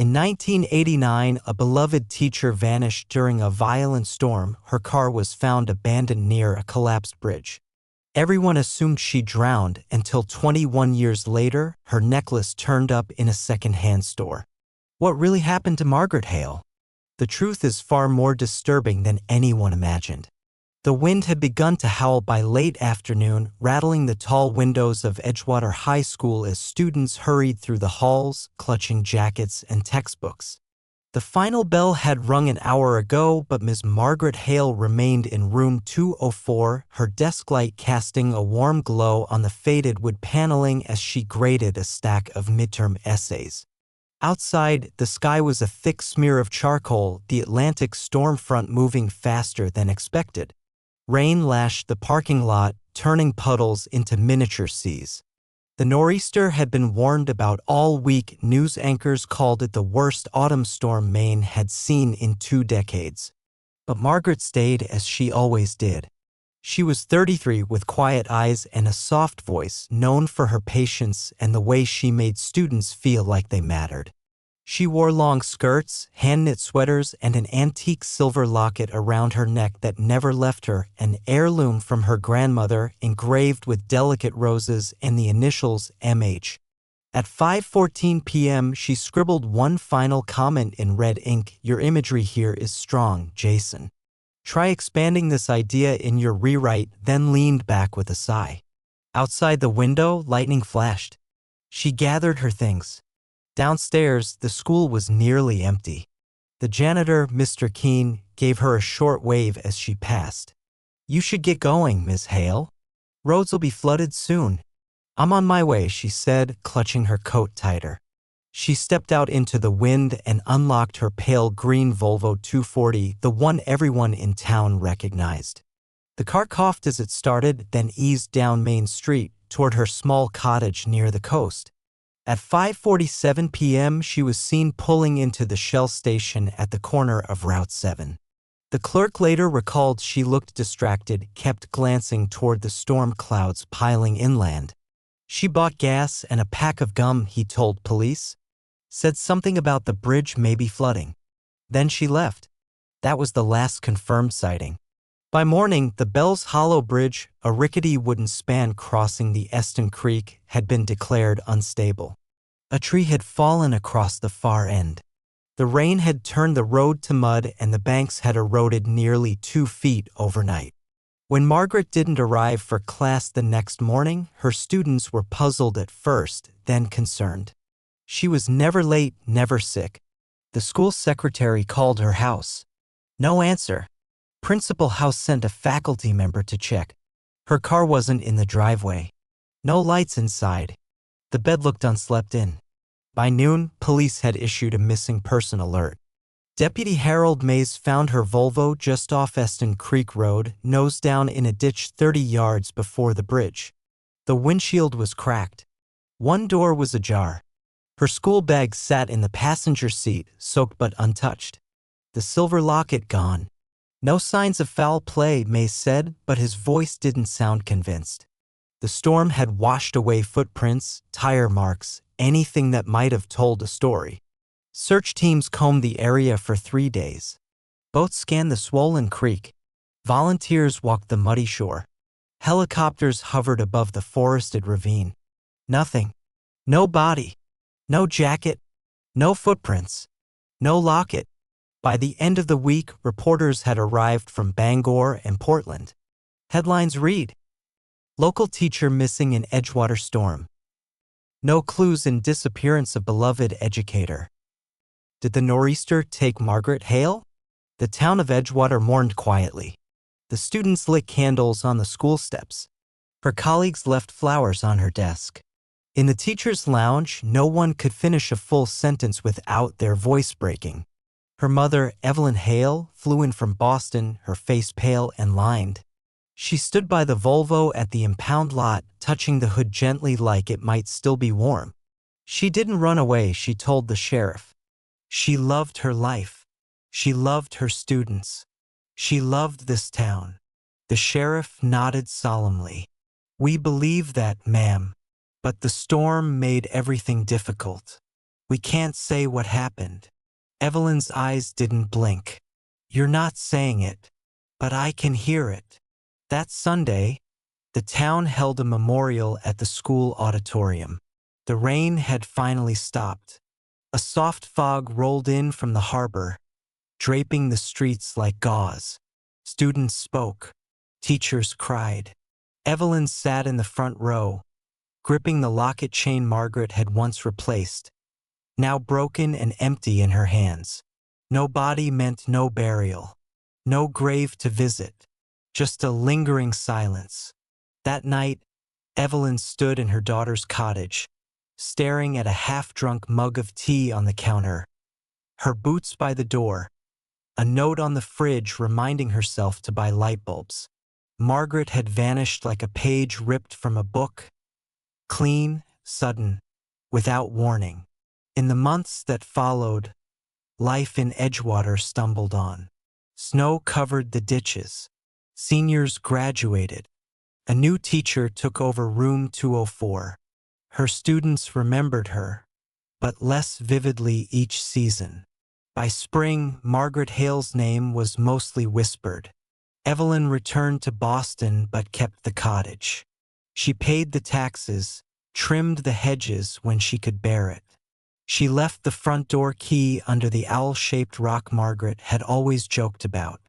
In 1989, a beloved teacher vanished during a violent storm. Her car was found abandoned near a collapsed bridge. Everyone assumed she drowned until 21 years later, her necklace turned up in a secondhand store. What really happened to Margaret Hale? The truth is far more disturbing than anyone imagined. The wind had begun to howl by late afternoon, rattling the tall windows of Edgewater High School as students hurried through the halls, clutching jackets and textbooks. The final bell had rung an hour ago, but Ms. Margaret Hale remained in room 204, her desk light casting a warm glow on the faded wood paneling as she graded a stack of midterm essays. Outside, the sky was a thick smear of charcoal, the Atlantic storm front moving faster than expected. Rain lashed the parking lot, turning puddles into miniature seas. The nor'easter had been warned about all week. News anchors called it the worst autumn storm Maine had seen in 2 decades. But Margaret stayed as she always did. She was 33 with quiet eyes and a soft voice, known for her patience and the way she made students feel like they mattered. She wore long skirts, hand-knit sweaters, and an antique silver locket around her neck that never left her, an heirloom from her grandmother engraved with delicate roses and the initials MH. At 5:14 p.m., she scribbled one final comment in red ink: "Your imagery here is strong, Jason. Try expanding this idea in your rewrite," then leaned back with a sigh. Outside the window, lightning flashed. She gathered her things. Downstairs, the school was nearly empty. The janitor, Mr. Keene, gave her a short wave as she passed. "You should get going, Miss Hale. Roads will be flooded soon." "I'm on my way," she said, clutching her coat tighter. She stepped out into the wind and unlocked her pale green Volvo 240, the one everyone in town recognized. The car coughed as it started, then eased down Main Street toward her small cottage near the coast. At 5:47 p.m., she was seen pulling into the Shell station at the corner of Route 7. The clerk later recalled she looked distracted, kept glancing toward the storm clouds piling inland. "She bought gas and a pack of gum," he told police. "Said something about the bridge maybe flooding. Then she left." That was the last confirmed sighting. By morning, the Bells Hollow Bridge, a rickety wooden span crossing the Eston Creek, had been declared unstable. A tree had fallen across the far end. The rain had turned the road to mud and the banks had eroded nearly 2 feet overnight. When Margaret didn't arrive for class the next morning, her students were puzzled at first, then concerned. She was never late, never sick. The school secretary called her house. No answer. Principal House sent a faculty member to check. Her car wasn't in the driveway. No lights inside. The bed looked unslept in. By noon, police had issued a missing person alert. Deputy Harold Mays found her Volvo just off Eston Creek Road, nose down in a ditch 30 yards before the bridge. The windshield was cracked. One door was ajar. Her school bag sat in the passenger seat, soaked but untouched. The silver locket gone. No signs of foul play, Mays said, but his voice didn't sound convinced. The storm had washed away footprints, tire marks, anything that might have told a story. Search teams combed the area for 3 days. Boats scanned the swollen creek. Volunteers walked the muddy shore. Helicopters hovered above the forested ravine. Nothing. No body. No jacket. No footprints. No locket. By the end of the week, reporters had arrived from Bangor and Portland. Headlines read: "Local teacher missing in Edgewater storm. No clues in disappearance of beloved educator." Did the nor'easter take Margaret Hale? The town of Edgewater mourned quietly. The students lit candles on the school steps. Her colleagues left flowers on her desk. In the teacher's lounge, no one could finish a full sentence without their voice breaking. Her mother, Evelyn Hale, flew in from Boston, her face pale and lined. She stood by the Volvo at the impound lot, touching the hood gently like it might still be warm. She didn't run away, she told the sheriff. She loved her life. She loved her students. She loved this town. The sheriff nodded solemnly. "We believe that, ma'am. But the storm made everything difficult. We can't say what happened. Evelyn's eyes didn't blink. You're not saying it, but I can hear it. That Sunday, the town held a memorial at the school auditorium. The rain had finally stopped. A soft fog rolled in from the harbor, draping the streets like gauze. Students spoke. Teachers cried. Evelyn sat in the front row, gripping the locket chain Margaret had once replaced, now broken and empty in her hands. No body meant no burial, no grave to visit, just a lingering silence. That night, Evelyn stood in her daughter's cottage, staring at a half-drunk mug of tea on the counter, her boots by the door, a note on the fridge reminding herself to buy light bulbs. Margaret had vanished like a page ripped from a book, clean, sudden, without warning. In the months that followed, life in Edgewater stumbled on. Snow covered the ditches. Seniors graduated. A new teacher took over room 204. Her students remembered her, but less vividly each season. By spring, Margaret Hale's name was mostly whispered. Evelyn returned to Boston but kept the cottage. She paid the taxes, trimmed the hedges when she could bear it. She left the front door key under the owl-shaped rock Margaret had always joked about.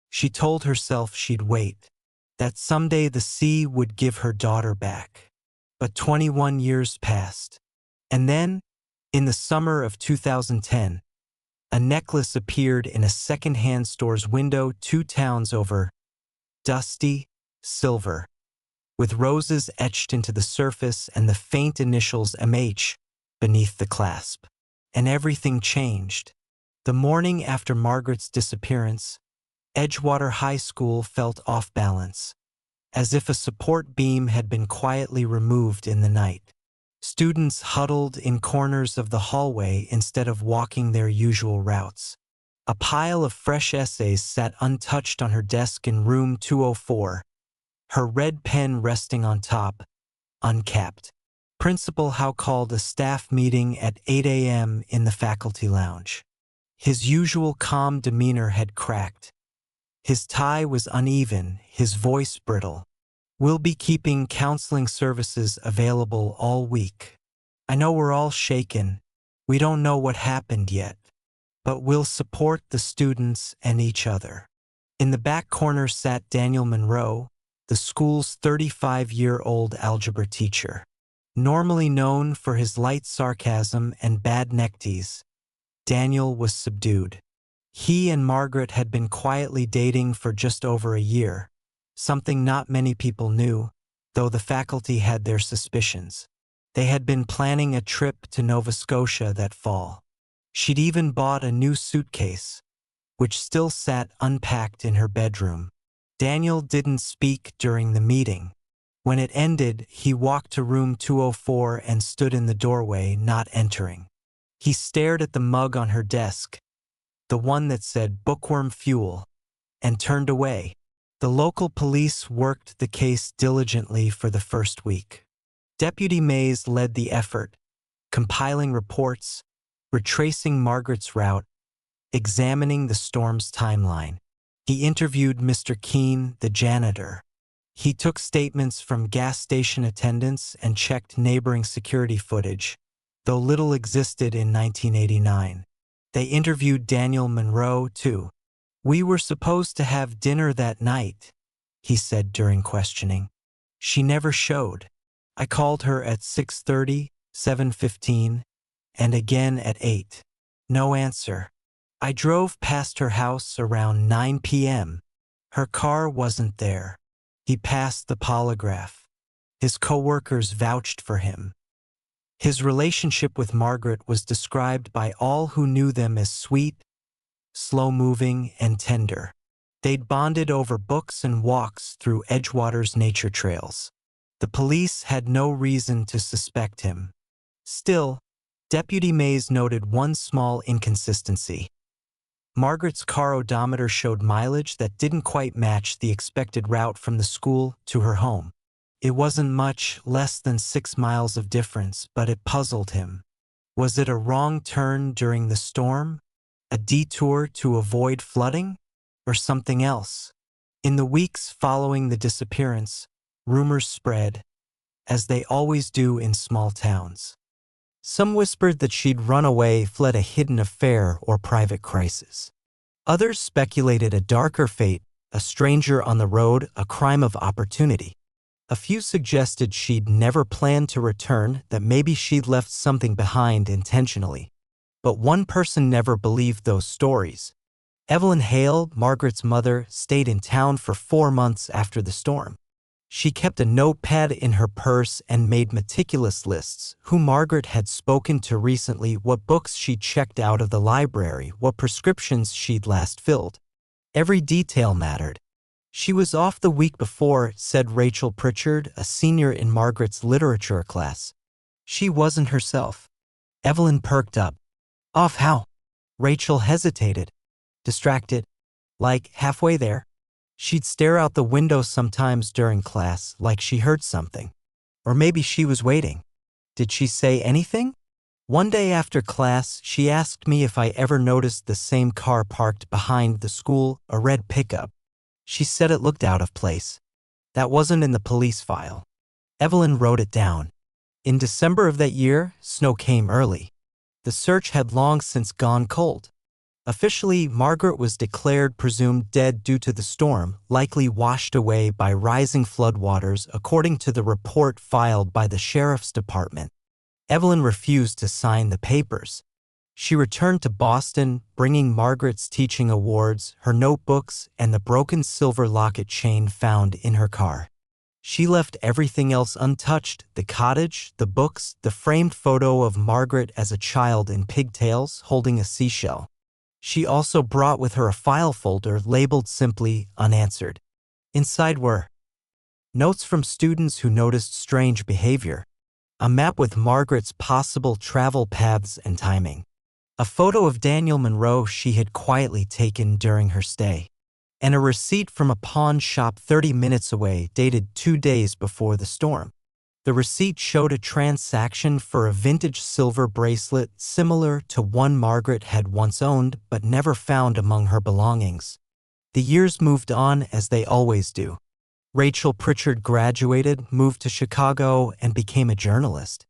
She told herself she'd wait, that someday the sea would give her daughter back. But 21 years passed. And then, in the summer of 2010, a necklace appeared in a second-hand store's window 2 towns over, dusty, silver, with roses etched into the surface and the faint initials MH beneath the clasp. And everything changed. The morning after Margaret's disappearance, Edgewater High School felt off balance, as if a support beam had been quietly removed in the night. Students huddled in corners of the hallway instead of walking their usual routes. A pile of fresh essays sat untouched on her desk in room 204, her red pen resting on top, uncapped. Principal Howe called a staff meeting at 8 a.m. in the faculty lounge. His usual calm demeanor had cracked. His tie was uneven, his voice brittle. We'll be keeping counseling services available all week. I know we're all shaken. We don't know what happened yet, but we'll support the students and each other. In the back corner sat Daniel Monroe, the school's 35-year-old algebra teacher. Normally known for his light sarcasm and bad neckties, Daniel was subdued. He and Margaret had been quietly dating for just over a year, something not many people knew, though the faculty had their suspicions. They had been planning a trip to Nova Scotia that fall. She'd even bought a new suitcase, which still sat unpacked in her bedroom. Daniel didn't speak during the meeting. When it ended, he walked to room 204 and stood in the doorway, not entering. He stared at the mug on her desk, the one that said bookworm fuel, and turned away. The local police worked the case diligently for the first week. Deputy Mays led the effort, compiling reports, retracing Margaret's route, examining the storm's timeline. He interviewed Mr. Keene, the janitor. He took statements from gas station attendants and checked neighboring security footage, though little existed in 1989. They interviewed Daniel Monroe, too. "We were supposed to have dinner that night," he said during questioning. "She never showed. I called her at 6:30, 7:15, and again at 8. No answer. I drove past her house around 9 p.m. Her car wasn't there." He passed the polygraph. His co-workers vouched for him. His relationship with Margaret was described by all who knew them as sweet, slow-moving, and tender. They'd bonded over books and walks through Edgewater's nature trails. The police had no reason to suspect him. Still, Deputy Mays noted one small inconsistency. Margaret's car odometer showed mileage that didn't quite match the expected route from the school to her home. It wasn't much, less than 6 miles of difference, but it puzzled him. Was it a wrong turn during the storm? A detour to avoid flooding? Or something else? In the weeks following the disappearance, rumors spread, as they always do in small towns. Some whispered that she'd run away, fled a hidden affair or private crisis. Others speculated a darker fate, a stranger on the road, a crime of opportunity. A few suggested she'd never planned to return, that maybe she'd left something behind intentionally. But one person never believed those stories. Evelyn Hale, Margaret's mother, stayed in town for 4 months after the storm. She kept a notepad in her purse and made meticulous lists: who Margaret had spoken to recently, what books she'd checked out of the library, what prescriptions she'd last filled. Every detail mattered. She was off the week before, said Rachel Pritchard, a senior in Margaret's literature class. She wasn't herself. Evelyn perked up. Off how? Rachel hesitated. Distracted. Like halfway there. She'd stare out the window sometimes during class, like she heard something. Or maybe she was waiting. Did she say anything? One day after class, she asked me if I ever noticed the same car parked behind the school, a red pickup. She said it looked out of place. That wasn't in the police file. Evelyn wrote it down. In December of that year, snow came early. The search had long since gone cold. Officially, Margaret was declared presumed dead due to the storm, likely washed away by rising floodwaters, according to the report filed by the sheriff's department. Evelyn refused to sign the papers. She returned to Boston, bringing Margaret's teaching awards, her notebooks, and the broken silver locket chain found in her car. She left everything else untouched: the cottage, the books, the framed photo of Margaret as a child in pigtails holding a seashell. She also brought with her a file folder labeled simply "Unanswered." Inside were notes from students who noticed strange behavior, a map with Margaret's possible travel paths and timing, a photo of Daniel Monroe she had quietly taken during her stay, and a receipt from a pawn shop 30 minutes away dated 2 days before the storm. The receipt showed a transaction for a vintage silver bracelet similar to one Margaret had once owned but never found among her belongings. The years moved on, as they always do. Rachel Pritchard graduated, moved to Chicago, and became a journalist.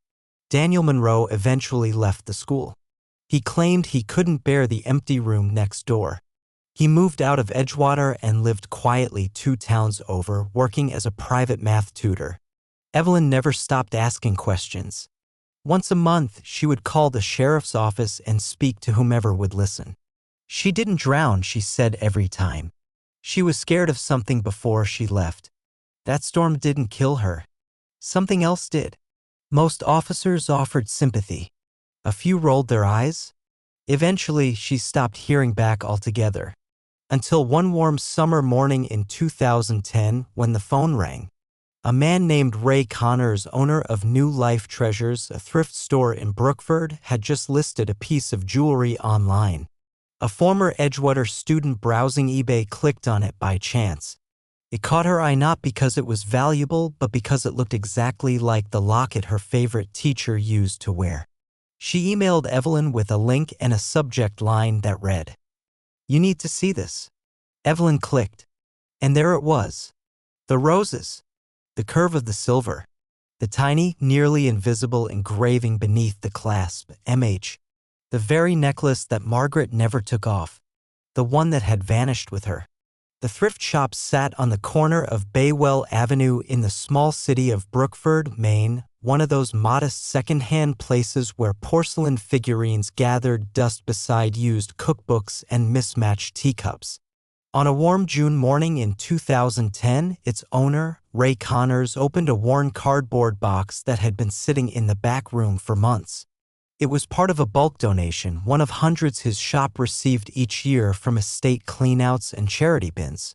Daniel Monroe eventually left the school. He claimed he couldn't bear the empty room next door. He moved out of Edgewater and lived quietly 2 towns over, working as a private math tutor. Evelyn never stopped asking questions. Once a month, she would call the sheriff's office and speak to whomever would listen. She didn't drown, she said every time. She was scared of something before she left. That storm didn't kill her. Something else did. Most officers offered sympathy. A few rolled their eyes. Eventually, she stopped hearing back altogether. Until one warm summer morning in 2010, when the phone rang. A man named Ray Connors, owner of New Life Treasures, a thrift store in Brookford, had just listed a piece of jewelry online. A former Edgewater student browsing eBay clicked on it by chance. It caught her eye not because it was valuable, but because it looked exactly like the locket her favorite teacher used to wear. She emailed Evelyn with a link and a subject line that read, "You need to see this." Evelyn clicked. And there it was. The roses. The curve of the silver. The tiny, nearly invisible engraving beneath the clasp, MH. The very necklace that Margaret never took off. The one that had vanished with her. The thrift shop sat on the corner of Baywell Avenue in the small city of Brookford, Maine, one of those modest second-hand places where porcelain figurines gathered dust beside used cookbooks and mismatched teacups. On a warm June morning in 2010, its owner, Ray Connors, opened a worn cardboard box that had been sitting in the back room for months. It was part of a bulk donation, one of hundreds his shop received each year from estate cleanouts and charity bins.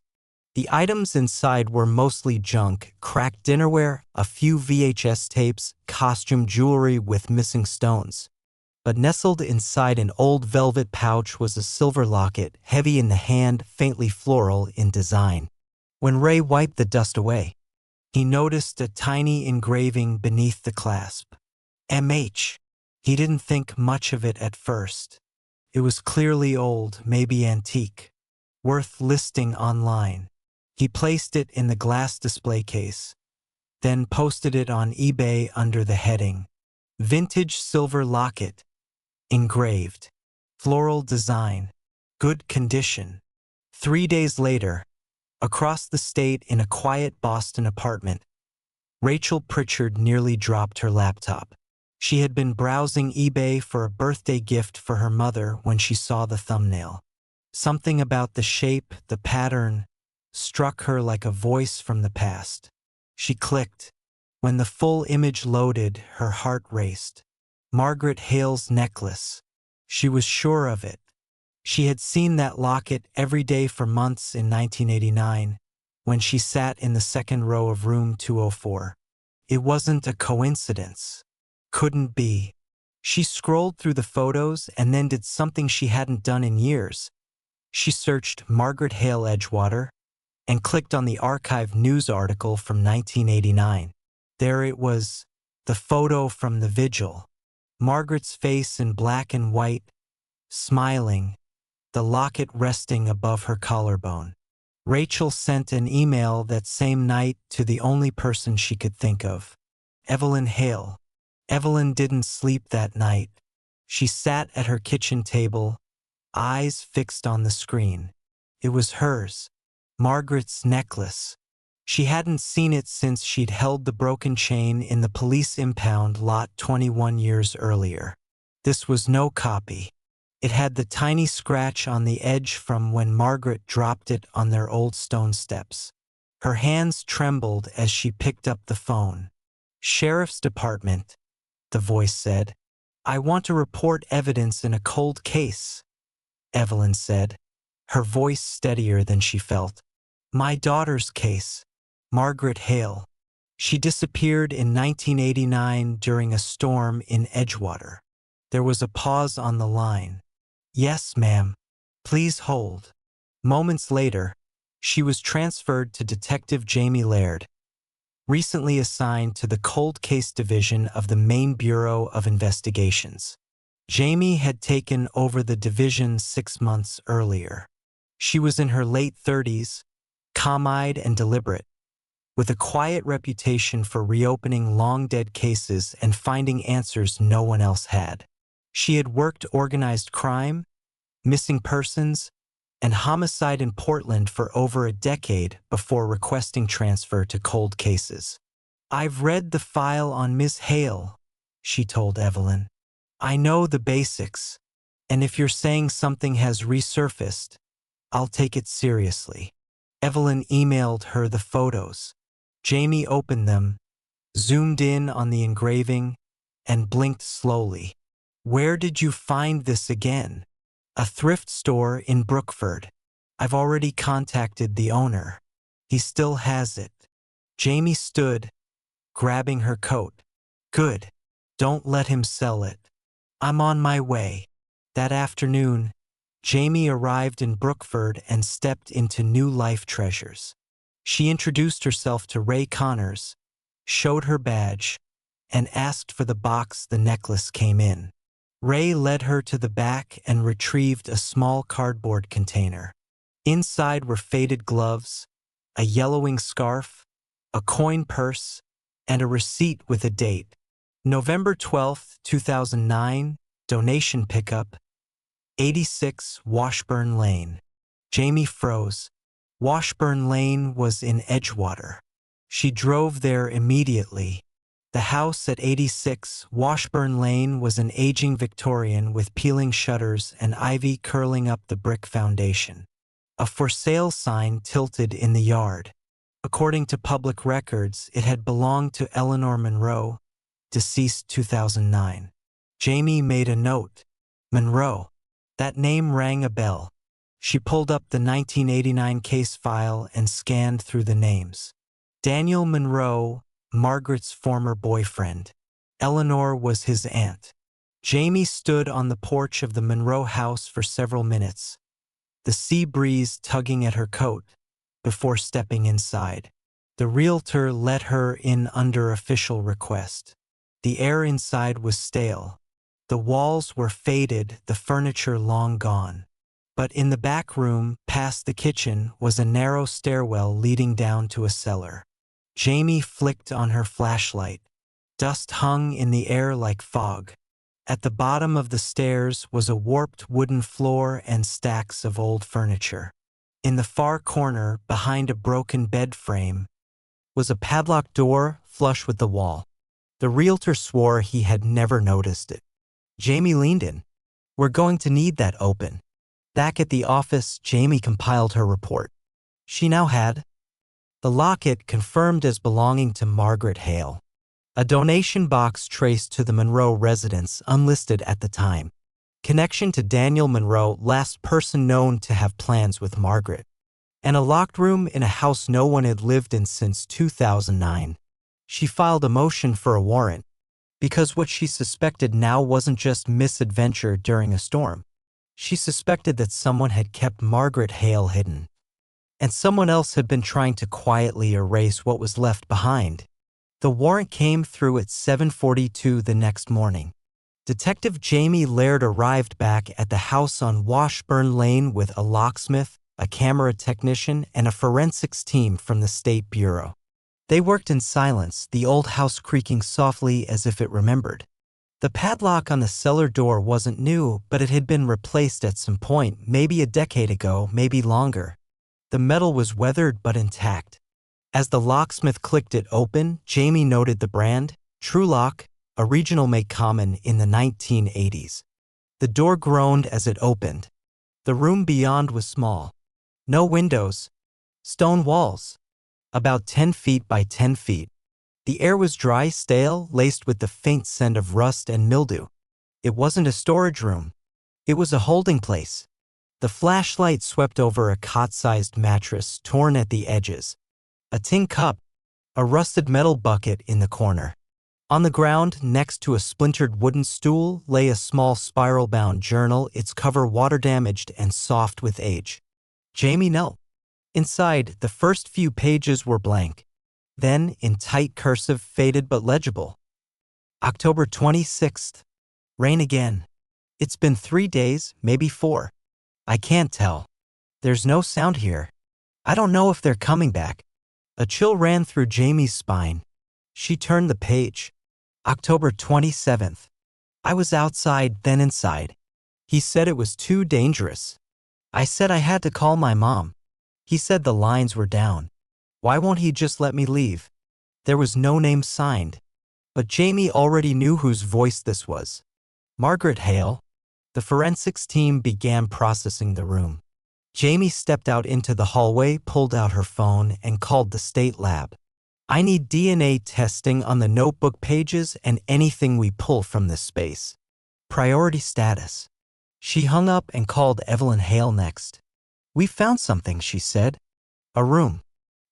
The items inside were mostly junk: cracked dinnerware, a few VHS tapes, costume jewelry with missing stones. But nestled inside an old velvet pouch was a silver locket, heavy in the hand, faintly floral in design. When Ray wiped the dust away, he noticed a tiny engraving beneath the clasp. MH. He didn't think much of it at first. It was clearly old, maybe antique, worth listing online. He placed it in the glass display case, then posted it on eBay under the heading, "Vintage Silver Locket, Engraved, Floral Design, Good Condition." 3 days later, across the state in a quiet Boston apartment, Rachel Pritchard nearly dropped her laptop. She had been browsing eBay for a birthday gift for her mother when she saw the thumbnail. Something about the shape, the pattern, struck her like a voice from the past. She clicked. When the full image loaded, her heart raced. Margaret Hale's necklace. She was sure of it. She had seen that locket every day for months in 1989, when she sat in the second row of room 204. It wasn't a coincidence. Couldn't be. She scrolled through the photos and then did something she hadn't done in years. She searched Margaret Hale Edgewater and clicked on the archive news article from 1989. There it was, the photo from the vigil. Margaret's face in black and white, smiling, the locket resting above her collarbone. Rachel sent an email that same night to the only person she could think of, Evelyn Hale. Evelyn didn't sleep that night. She sat at her kitchen table, eyes fixed on the screen. It was hers, Margaret's necklace. She hadn't seen it since she'd held the broken chain in the police impound lot 21 years earlier. This was no copy. It had the tiny scratch on the edge from when Margaret dropped it on their old stone steps. Her hands trembled as she picked up the phone. "Sheriff's Department," the voice said. "I want to report evidence in a cold case," Evelyn said, her voice steadier than she felt. "My daughter's case, Margaret Hale. She disappeared in 1989 during a storm in Edgewater." There was a pause on the line. "Yes, ma'am. Please hold." Moments later, she was transferred to Detective Jamie Laird, recently assigned to the Cold Case Division of the Maine Bureau of Investigations. Jamie had taken over the division 6 months earlier. She was in her late 30s, calm-eyed and deliberate, with a quiet reputation for reopening long-dead cases and finding answers no one else had. She had worked organized crime, missing persons, and homicide in Portland for over a decade before requesting transfer to cold cases. "I've read the file on Ms. Hale," she told Evelyn. "I know the basics, and if you're saying something has resurfaced, I'll take it seriously." Evelyn emailed her the photos. Jamie opened them, zoomed in on the engraving, and blinked slowly. "Where did you find this again?" "A thrift store in Brookford. I've already contacted the owner. He still has it." Jamie stood, grabbing her coat. "Good. Don't let him sell it. I'm on my way." That afternoon, Jamie arrived in Brookford and stepped into new life treasures. She introduced herself to Ray Connors, showed her badge, and asked for the box the necklace came in. Ray led her to the back and retrieved a small cardboard container. Inside were faded gloves, a yellowing scarf, a coin purse, and a receipt with a date. November 12, 2009, donation pickup, 86 Washburn Lane. Jamie froze. Washburn Lane was in Edgewater. She drove there immediately. The house at 86 Washburn Lane was an aging Victorian with peeling shutters and ivy curling up the brick foundation. A for sale sign tilted in the yard. According to public records, it had belonged to Eleanor Monroe, deceased 2009. Jamie made a note. Monroe. That name rang a bell. She pulled up the 1989 case file and scanned through the names. Daniel Monroe, Margaret's former boyfriend. Eleanor was his aunt. Jamie stood on the porch of the Monroe house for several minutes, the sea breeze tugging at her coat, before stepping inside. The realtor let her in under official request. The air inside was stale, The walls were faded, the furniture long gone. But in the back room, past the kitchen, was a narrow stairwell leading down to a cellar. Jamie flicked on her flashlight. Dust hung in the air like fog. At the bottom of the stairs was a warped wooden floor and stacks of old furniture. In the far corner, behind a broken bed frame, was a padlocked door flush with the wall. The realtor swore he had never noticed it. Jamie leaned in. "We're going to need that open." Back at the office, Jamie compiled her report. She now had the locket confirmed as belonging to Margaret Hale. A donation box traced to the Monroe residence unlisted at the time. Connection to Daniel Monroe, last person known to have plans with Margaret. And a locked room in a house no one had lived in since 2009. She filed a motion for a warrant, because what she suspected now wasn't just misadventure during a storm. She suspected that someone had kept Margaret Hale hidden, and someone else had been trying to quietly erase what was left behind. The warrant came through at 7:42 the next morning. Detective Jamie Laird arrived back at the house on Washburn Lane with a locksmith, a camera technician, and a forensics team from the State Bureau. They worked in silence, the old house creaking softly as if it remembered. The padlock on the cellar door wasn't new, but it had been replaced at some point, maybe a decade ago, maybe longer. The metal was weathered but intact. As the locksmith clicked it open, Jamie noted the brand, TrueLock, a regional make common in the 1980s. The door groaned as it opened. The room beyond was small. No windows. Stone walls. About 10 feet by 10 feet. The air was dry, stale, laced with the faint scent of rust and mildew. It wasn't a storage room. It was a holding place. The flashlight swept over a cot-sized mattress torn at the edges. A tin cup. A rusted metal bucket in the corner. On the ground, next to a splintered wooden stool, lay a small spiral-bound journal, its cover water-damaged and soft with age. Jamie knelt. Inside, the first few pages were blank. Then, in tight cursive, faded but legible. October 26th. Rain again. It's been 3 days, maybe 4. I can't tell. There's no sound here. I don't know if they're coming back. A chill ran through Jamie's spine. She turned the page. October 27th. I was outside, then inside. He said it was too dangerous. I said I had to call my mom. He said the lines were down. Why won't he just let me leave? There was no name signed. But Jamie already knew whose voice this was. Margaret Hale. The forensics team began processing the room. Jamie stepped out into the hallway, pulled out her phone, and called the state lab. I need DNA testing on the notebook pages and anything we pull from this space. Priority status. She hung up and called Evelyn Hale next. We found something, she said. A room.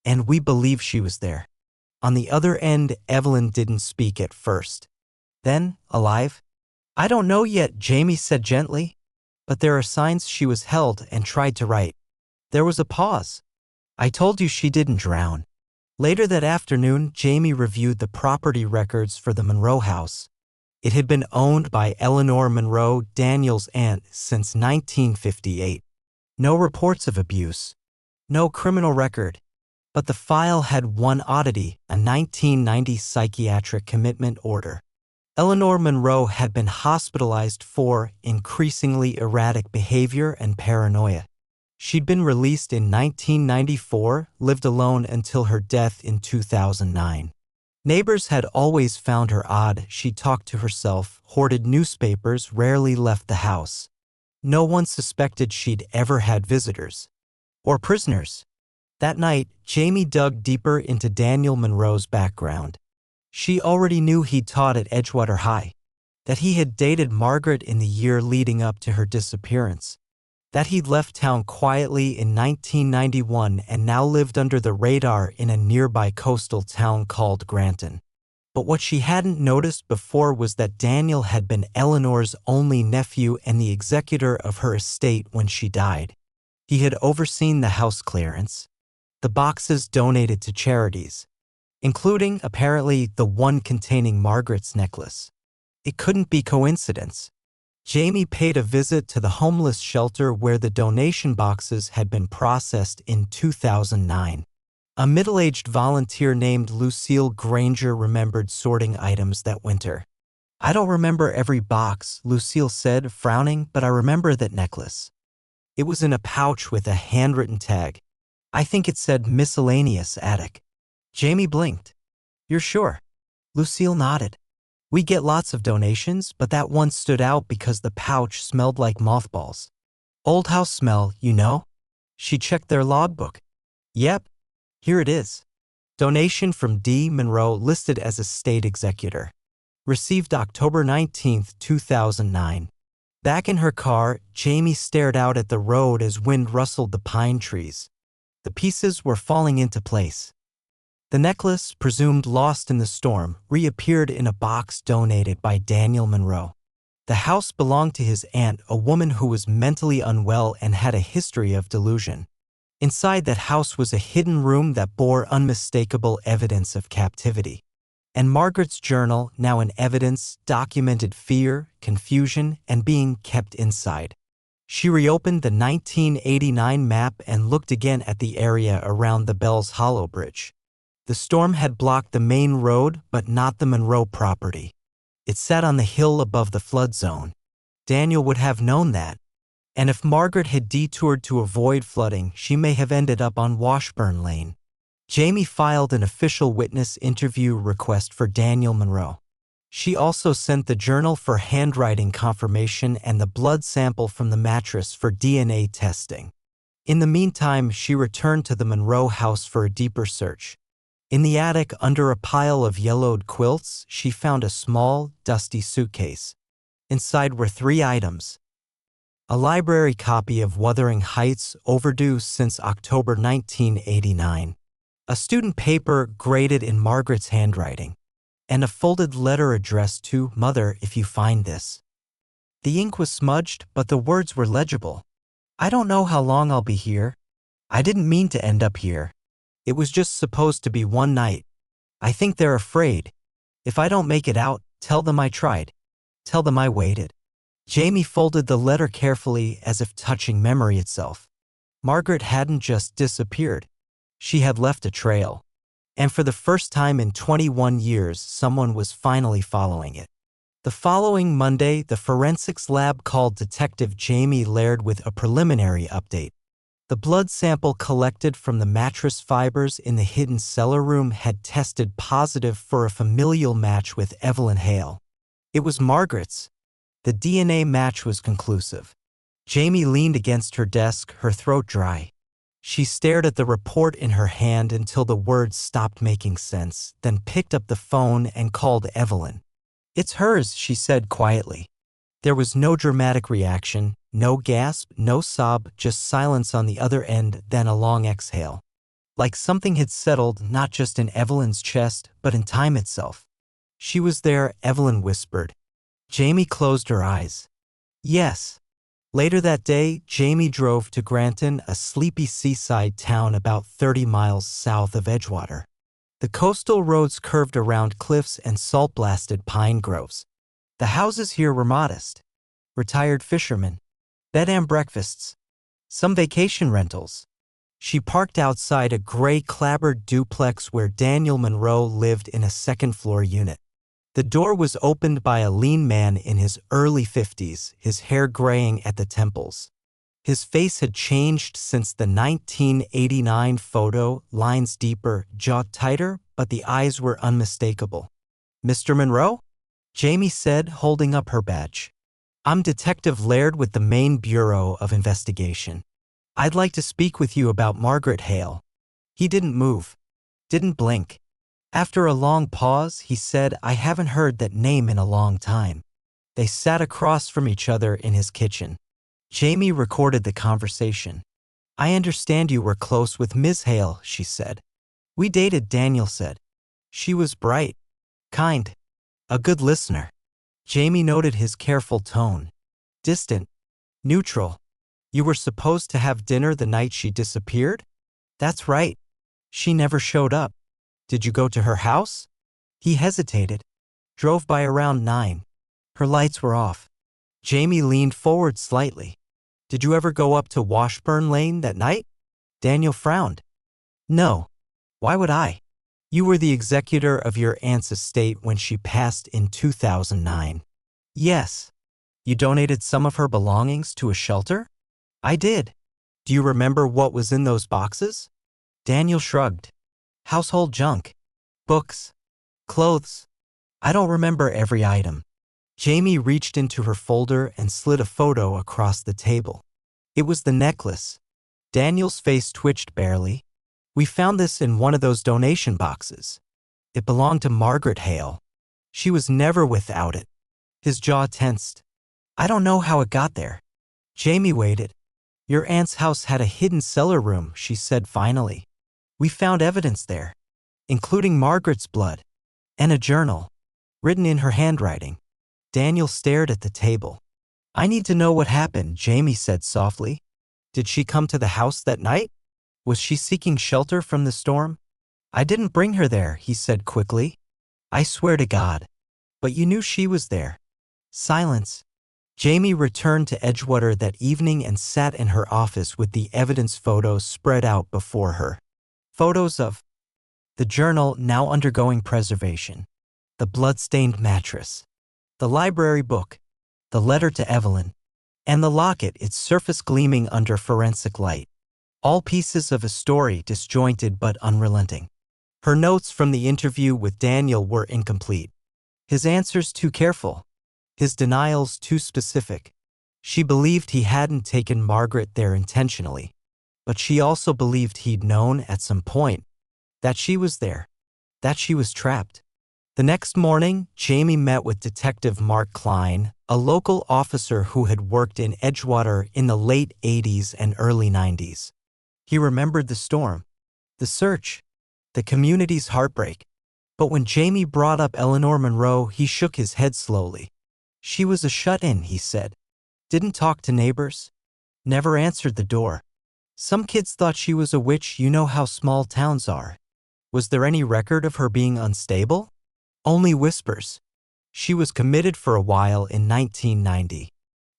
And we believe she was there. On the other end, Evelyn didn't speak at first. Then, alive? I don't know yet, Jamie said gently. But there are signs she was held and tried to write. There was a pause. I told you she didn't drown. Later that afternoon, Jamie reviewed the property records for the Monroe house. It had been owned by Eleanor Monroe, Daniel's aunt, since 1958. No reports of abuse. No criminal record. But the file had one oddity, a 1990 psychiatric commitment order. Eleanor Monroe had been hospitalized for increasingly erratic behavior and paranoia. She'd been released in 1994, lived alone until her death in 2009. Neighbors had always found her odd. She talked to herself, hoarded newspapers, rarely left the house. No one suspected she'd ever had visitors. Or prisoners. That night, Jamie dug deeper into Daniel Monroe's background. She already knew he'd taught at Edgewater High, that he had dated Margaret in the year leading up to her disappearance, that he'd left town quietly in 1991 and now lived under the radar in a nearby coastal town called Granton. But what she hadn't noticed before was that Daniel had been Eleanor's only nephew and the executor of her estate when she died. He had overseen the house clearance, the boxes donated to charities, including, apparently, the one containing Margaret's necklace. It couldn't be coincidence. Jamie paid a visit to the homeless shelter where the donation boxes had been processed in 2009. A middle-aged volunteer named Lucille Granger remembered sorting items that winter. I don't remember every box, Lucille said, frowning, but I remember that necklace. It was in a pouch with a handwritten tag. I think it said miscellaneous attic. Jamie blinked. You're sure? Lucille nodded. We get lots of donations, but that one stood out because the pouch smelled like mothballs. Old house smell, you know? She checked their logbook. Yep, here it is. Donation from D. Monroe, listed as a state executor. Received October 19, 2009. Back in her car, Jamie stared out at the road as wind rustled the pine trees. The pieces were falling into place. The necklace, presumed lost in the storm, reappeared in a box donated by Daniel Monroe. The house belonged to his aunt, a woman who was mentally unwell and had a history of delusion. Inside that house was a hidden room that bore unmistakable evidence of captivity. And Margaret's journal, now in evidence, documented fear, confusion, and being kept inside. She reopened the 1989 map and looked again at the area around the Bells Hollow Bridge. The storm had blocked the main road, but not the Monroe property. It sat on the hill above the flood zone. Daniel would have known that. And if Margaret had detoured to avoid flooding, she may have ended up on Washburn Lane. Jamie filed an official witness interview request for Daniel Monroe. She also sent the journal for handwriting confirmation and the blood sample from the mattress for DNA testing. In the meantime, she returned to the Monroe house for a deeper search. In the attic, under a pile of yellowed quilts, she found a small, dusty suitcase. Inside were 3 items. A library copy of Wuthering Heights, overdue since October 1989. A student paper graded in Margaret's handwriting. And a folded letter addressed to Mother, if you find this. The ink was smudged, but the words were legible. I don't know how long I'll be here. I didn't mean to end up here. It was just supposed to be one night. I think they're afraid. If I don't make it out, tell them I tried. Tell them I waited. Jamie folded the letter carefully as if touching memory itself. Margaret hadn't just disappeared. She had left a trail. And for the first time in 21 years, someone was finally following it. The following Monday, the forensics lab called Detective Jamie Laird with a preliminary update. The blood sample collected from the mattress fibers in the hidden cellar room had tested positive for a familial match with Evelyn Hale. It was Margaret's. The DNA match was conclusive. Jamie leaned against her desk, her throat dry. She stared at the report in her hand until the words stopped making sense, then picked up the phone and called Evelyn. It's hers, she said quietly. There was no dramatic reaction, no gasp, no sob, just silence on the other end, then a long exhale. Like something had settled not just in Evelyn's chest, but in time itself. She was there, Evelyn whispered. Jamie closed her eyes. Yes. Later that day, Jamie drove to Granton, a sleepy seaside town about 30 miles south of Edgewater. The coastal roads curved around cliffs and salt-blasted pine groves. The houses here were modest. Retired fishermen. Bed and breakfasts. Some vacation rentals. She parked outside a gray clapboard duplex where Daniel Monroe lived in a second-floor unit. The door was opened by a lean man in his early 50s, his hair graying at the temples. His face had changed since the 1989 photo, lines deeper, jaw tighter, but the eyes were unmistakable. Mr. Monroe? Jamie said, holding up her badge. I'm Detective Laird with the Maine Bureau of Investigation. I'd like to speak with you about Margaret Hale. He didn't move. Didn't blink. After a long pause, he said, I haven't heard that name in a long time. They sat across from each other in his kitchen. Jamie recorded the conversation. I understand you were close with Ms. Hale, she said. We dated, Daniel said. She was bright, kind, a good listener. Jamie noted his careful tone. Distant, neutral. You were supposed to have dinner the night she disappeared? That's right. She never showed up. Did you go to her house? He hesitated. Drove by around 9. Her lights were off. Jamie leaned forward slightly. Did you ever go up to Washburn Lane that night? Daniel frowned. No. Why would I? You were the executor of your aunt's estate when she passed in 2009. Yes. You donated some of her belongings to a shelter? I did. Do you remember what was in those boxes? Daniel shrugged. Household junk. Books. Clothes. I don't remember every item. Jamie reached into her folder and slid a photo across the table. It was the necklace. Daniel's face twitched barely. We found this in one of those donation boxes. It belonged to Margaret Hale. She was never without it. His jaw tensed. I don't know how it got there. Jamie waited. Your aunt's house had a hidden cellar room, she said finally. We found evidence there, including Margaret's blood, and a journal, written in her handwriting. Daniel stared at the table. I need to know what happened, Jamie said softly. Did she come to the house that night? Was she seeking shelter from the storm? I didn't bring her there, he said quickly. I swear to God. But you knew she was there. Silence. Jamie returned to Edgewater that evening and sat in her office with the evidence photos spread out before her. Photos of the journal now undergoing preservation, the blood-stained mattress, the library book, the letter to Evelyn, and the locket, its surface gleaming under forensic light. All pieces of a story disjointed but unrelenting. Her notes from the interview with Daniel were incomplete. His answers too careful. His denials too specific. She believed he hadn't taken Margaret there intentionally, but she also believed he'd known at some point that she was there, that she was trapped. The next morning, Jamie met with Detective Mark Klein, a local officer who had worked in Edgewater in the late 80s and early 90s. He remembered the storm, the search, the community's heartbreak. But when Jamie brought up Eleanor Monroe, he shook his head slowly. She was a shut-in, he said. Didn't talk to neighbors. Never answered the door. Some kids thought she was a witch. You know how small towns are. Was there any record of her being unstable? Only whispers. She was committed for a while in 1990.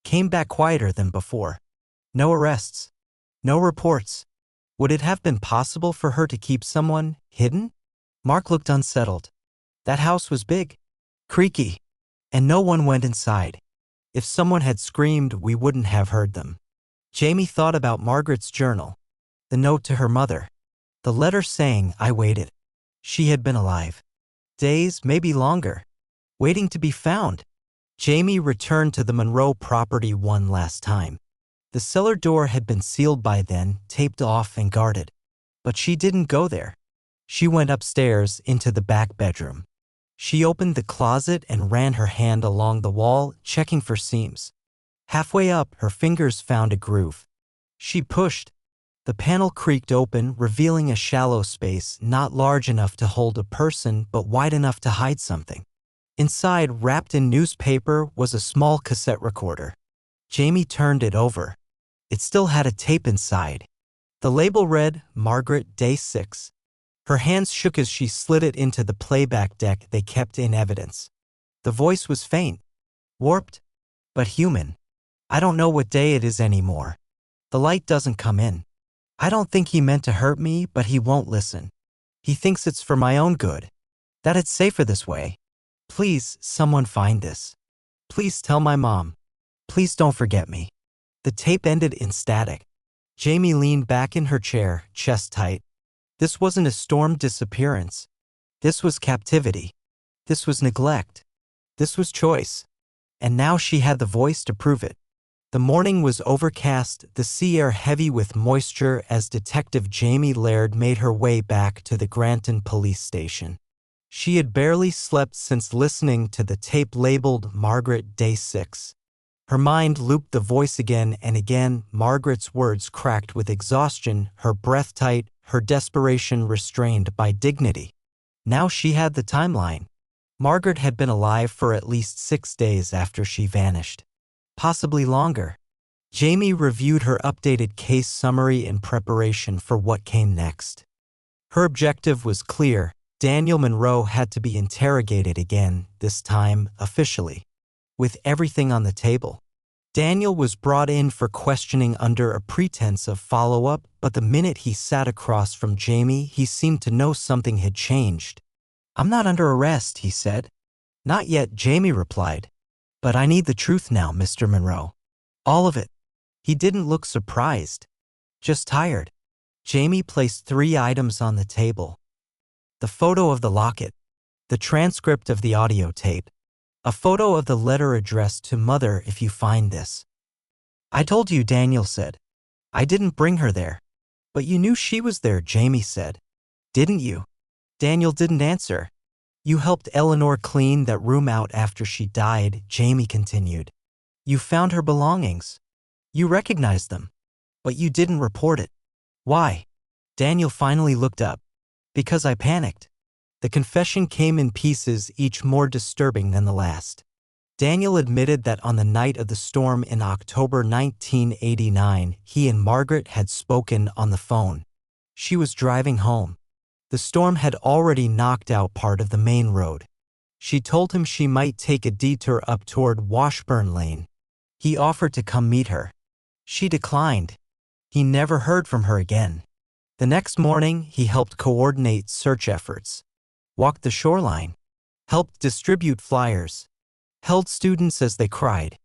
Came back quieter than before. No arrests. No reports. Would it have been possible for her to keep someone hidden? Mark looked unsettled. That house was big, creaky, and no one went inside. If someone had screamed, we wouldn't have heard them. Jamie thought about Margaret's journal, the note to her mother, the letter saying, I waited. She had been alive. Days, maybe longer, waiting to be found. Jamie returned to the Monroe property one last time. The cellar door had been sealed by then, taped off and guarded. But she didn't go there. She went upstairs into the back bedroom. She opened the closet and ran her hand along the wall, checking for seams. Halfway up, her fingers found a groove. She pushed. The panel creaked open, revealing a shallow space not large enough to hold a person but wide enough to hide something. Inside, wrapped in newspaper, was a small cassette recorder. Jamie turned it over. It still had a tape inside. The label read, Margaret, Day 6. Her hands shook as she slid it into the playback deck they kept in evidence. The voice was faint, warped, but human. I don't know what day it is anymore. The light doesn't come in. I don't think he meant to hurt me, but he won't listen. He thinks it's for my own good, that it's safer this way. Please, someone find this. Please tell my mom. Please don't forget me. The tape ended in static. Jamie leaned back in her chair, chest tight. This wasn't a storm disappearance. This was captivity. This was neglect. This was choice. And now she had the voice to prove it. The morning was overcast, the sea air heavy with moisture as Detective Jamie Laird made her way back to the Granton police station. She had barely slept since listening to the tape labeled Margaret, Day 6. Her mind looped the voice again and again, Margaret's words cracked with exhaustion, her breath tight, her desperation restrained by dignity. Now she had the timeline. Margaret had been alive for at least 6 days after she vanished. Possibly longer. Jamie reviewed her updated case summary in preparation for what came next. Her objective was clear. Daniel Monroe had to be interrogated again, this time officially. with everything on the table. Daniel was brought in for questioning under a pretense of follow-up, but the minute he sat across from Jamie, he seemed to know something had changed. "I'm not under arrest," he said. "Not yet," Jamie replied. "But I need the truth now, Mr. Monroe. All of it." He didn't look surprised, just tired. Jamie placed 3 items on the table: the photo of the locket, the transcript of the audio tape, a photo of the letter addressed to Mother. "If you find this." "I told you," Daniel said. "I didn't bring her there." "But you knew she was there," Jamie said. "Didn't you?" Daniel didn't answer. "You helped Eleanor clean that room out after she died," Jamie continued. "You found her belongings. You recognized them. But you didn't report it. Why?" Daniel finally looked up. "Because I panicked." The confession came in pieces, each more disturbing than the last. Daniel admitted that on the night of the storm in October 1989, he and Margaret had spoken on the phone. She was driving home. The storm had already knocked out part of the main road. She told him she might take a detour up toward Washburn Lane. He offered to come meet her. She declined. He never heard from her again. The next morning, he helped coordinate search efforts, walked the shoreline, helped distribute flyers, held students as they cried.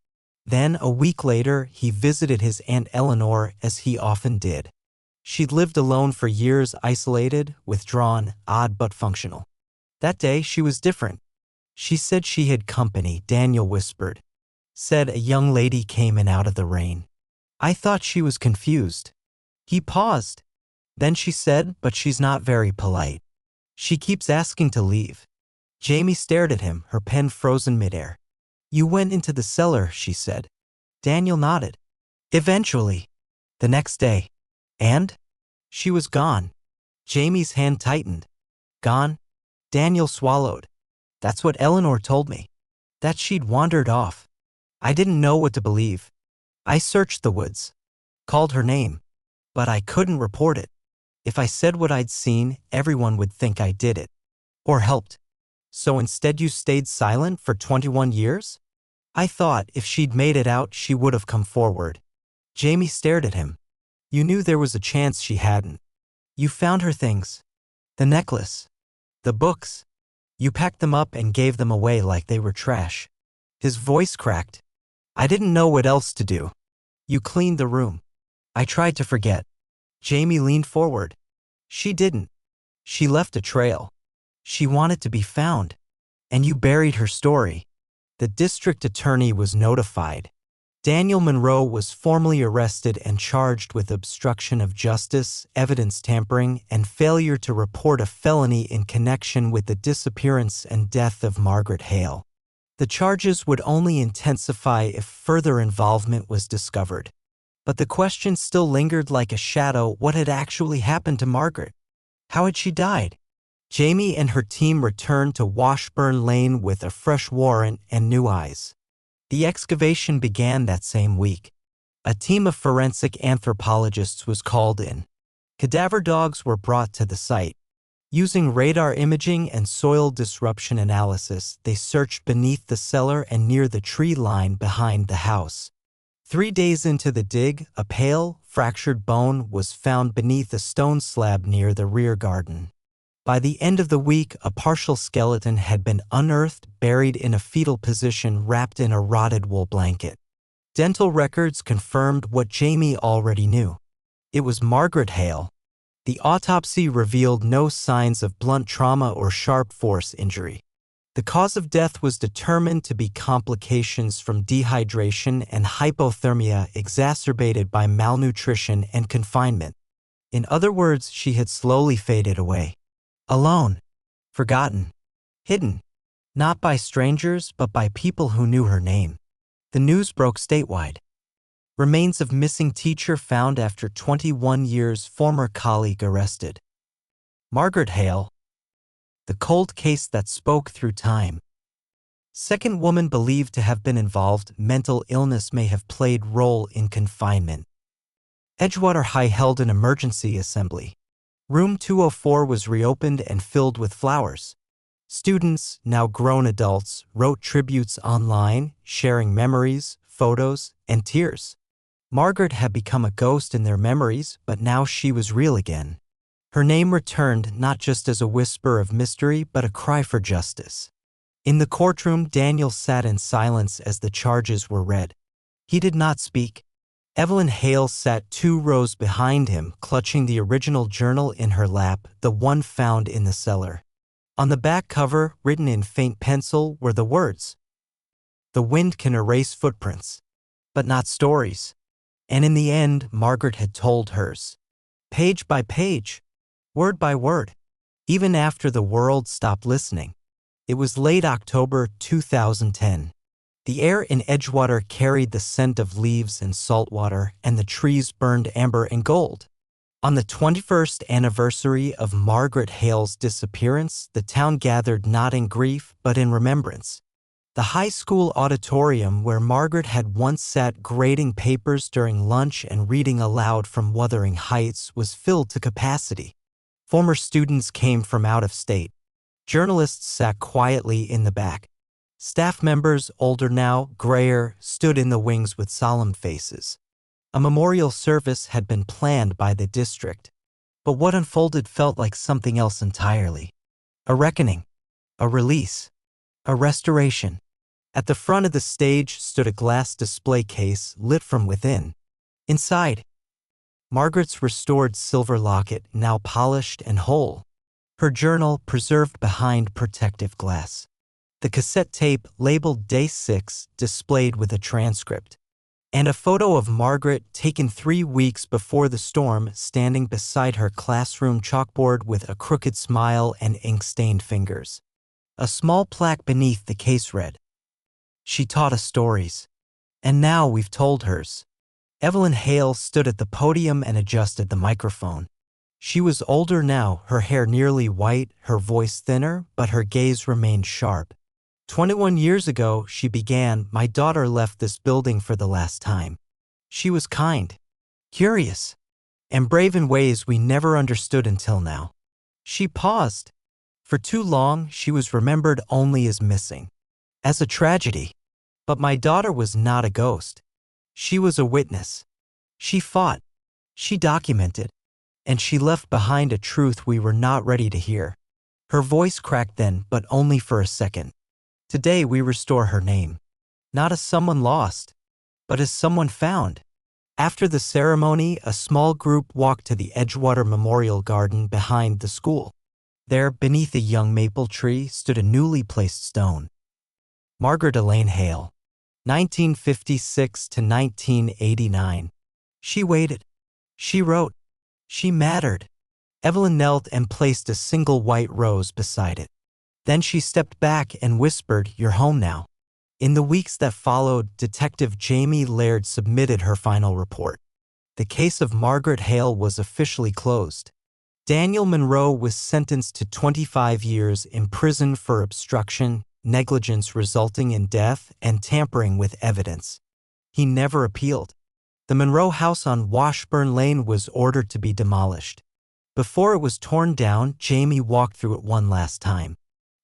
Then, a week later, he visited his Aunt Eleanor, as he often did. She'd lived alone for years, isolated, withdrawn, odd but functional. That day, she was different. She said she had company, Daniel whispered. Said a young lady came in out of the rain. I thought she was confused. He paused. Then she said, "But she's not very polite. She keeps asking to leave." Jamie stared at him, her pen frozen midair. "You went into the cellar," she said. Daniel nodded. "Eventually. The next day." "And?" "She was gone." Jamie's hand tightened. "Gone?" Daniel swallowed. "That's what Eleanor told me. That she'd wandered off. I didn't know what to believe. I searched the woods. Called her name. But I couldn't report it. If I said what I'd seen, everyone would think I did it. Or helped. So instead you stayed silent for 21 years? I thought if she'd made it out, she would have come forward." Jamie stared at him. "You knew there was a chance she hadn't. You found her things. The necklace. The books. You packed them up and gave them away like they were trash." His voice cracked. "I didn't know what else to do. You cleaned the room. I tried to forget." Jamie leaned forward. "She didn't. She left a trail. She wanted to be found. And you buried her story." The district attorney was notified. Daniel Monroe was formally arrested and charged with obstruction of justice, evidence tampering, and failure to report a felony in connection with the disappearance and death of Margaret Hale. The charges would only intensify if further involvement was discovered. But the question still lingered like a shadow: what had actually happened to Margaret? How had she died? Jamie and her team returned to Washburn Lane with a fresh warrant and new eyes. The excavation began that same week. A team of forensic anthropologists was called in. Cadaver dogs were brought to the site. Using radar imaging and soil disruption analysis, they searched beneath the cellar and near the tree line behind the house. 3 days into the dig, a pale, fractured bone was found beneath a stone slab near the rear garden. By the end of the week, a partial skeleton had been unearthed, buried in a fetal position, wrapped in a rotted wool blanket. Dental records confirmed what Jamie already knew. It was Margaret Hale. The autopsy revealed no signs of blunt trauma or sharp force injury. The cause of death was determined to be complications from dehydration and hypothermia exacerbated by malnutrition and confinement. In other words, she had slowly faded away. Alone, forgotten, hidden, not by strangers but by people who knew her name. The news broke statewide. Remains of missing teacher found after 21 years, former colleague arrested. Margaret Hale. The cold case that spoke through time. Second woman believed to have been involved. Mental illness may have played role in confinement. Edgewater High held an emergency assembly. Room 204 was reopened and filled with flowers. Students, now grown adults, wrote tributes online, sharing memories, photos, and tears. Margaret had become a ghost in their memories, but now she was real again. Her name returned not just as a whisper of mystery, but a cry for justice. In the courtroom, Daniel sat in silence as the charges were read. He did not speak. Evelyn Hale sat 2 rows behind him, clutching the original journal in her lap, the one found in the cellar. On the back cover, written in faint pencil, were the words, "The wind can erase footprints, but not stories." And in the end, Margaret had told hers. Page by page, word by word, even after the world stopped listening. It was late October 2010. The air in Edgewater carried the scent of leaves and salt water, and the trees burned amber and gold. On the 21st anniversary of Margaret Hale's disappearance, the town gathered not in grief, but in remembrance. The high school auditorium where Margaret had once sat grading papers during lunch and reading aloud from Wuthering Heights was filled to capacity. Former students came from out of state. Journalists sat quietly in the back. Staff members, older now, grayer, stood in the wings with solemn faces. A memorial service had been planned by the district, but what unfolded felt like something else entirely. A reckoning, a release, a restoration. At the front of the stage stood a glass display case lit from within. Inside, Margaret's restored silver locket, now polished and whole. Her journal preserved behind protective glass. The cassette tape, labeled Day 6, displayed with a transcript. And a photo of Margaret taken 3 weeks before the storm, standing beside her classroom chalkboard with a crooked smile and ink-stained fingers. A small plaque beneath the case read, "She taught us stories, and now we've told hers." Evelyn Hale stood at the podium and adjusted the microphone. She was older now, her hair nearly white, her voice thinner, but her gaze remained sharp. 21 years ago, she began, "My daughter left this building for the last time. She was kind, curious, and brave in ways we never understood until now." She paused. For too long, she was remembered only as missing, as a tragedy. But my daughter was not a ghost. She was a witness. She fought, she documented, and she left behind a truth we were not ready to hear. Her voice cracked then, but only for a second. Today we restore her name, not as someone lost, but as someone found. After the ceremony, a small group walked to the Edgewater Memorial Garden behind the school. There, beneath a young maple tree, stood a newly placed stone. Margaret Elaine Hale, 1956 to 1989. She waited. She wrote. She mattered. Evelyn knelt and placed a single white rose beside it. Then she stepped back and whispered, "You're home now." In the weeks that followed, Detective Jamie Laird submitted her final report. The case of Margaret Hale was officially closed. Daniel Monroe was sentenced to 25 years in prison for obstruction, negligence resulting in death, and tampering with evidence. He never appealed. The Monroe house on Washburn Lane was ordered to be demolished. Before it was torn down, Jamie walked through it one last time.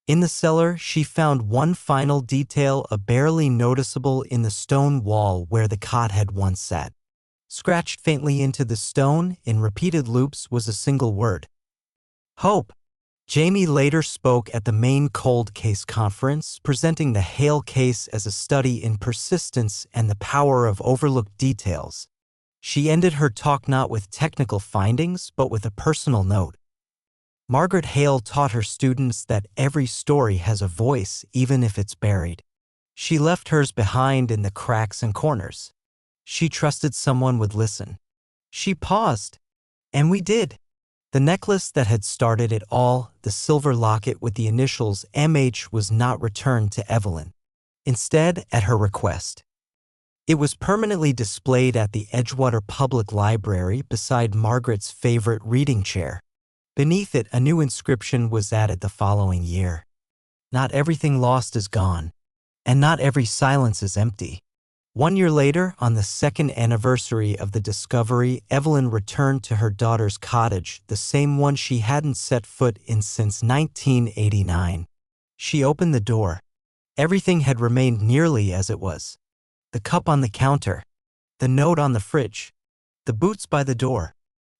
In the cellar, she found one final detail, a barely noticeable in the stone wall where the cot had once sat. Scratched faintly into the stone, in repeated loops, was a single word. Hope. Jamie later spoke at the main cold case conference, presenting the Hale case as a study in persistence and the power of overlooked details. She ended her talk not with technical findings, but with a personal note. Margaret Hale taught her students that every story has a voice, even if it's buried. She left hers behind in the cracks and corners. She trusted someone would listen. She paused, and we did. The necklace that had started it all, the silver locket with the initials MH, was not returned to Evelyn. Instead, at her request, it was permanently displayed at the Edgewater Public Library beside Margaret's favorite reading chair. Beneath it, a new inscription was added the following year. Not everything lost is gone, and not every silence is empty. 1 year later, on the 2nd anniversary of the discovery, Evelyn returned to her daughter's cottage, the same one she hadn't set foot in since 1989. She opened the door. Everything had remained nearly as it was. The cup on the counter, the note on the fridge, the boots by the door.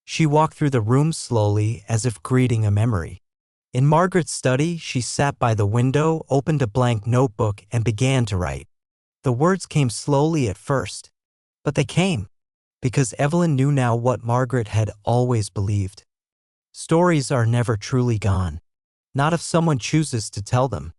She walked through the room slowly, as if greeting a memory. In Margaret's study, she sat by the window, opened a blank notebook, and began to write. The words came slowly at first, but they came, because Evelyn knew now what Margaret had always believed. Stories are never truly gone. Not if someone chooses to tell them.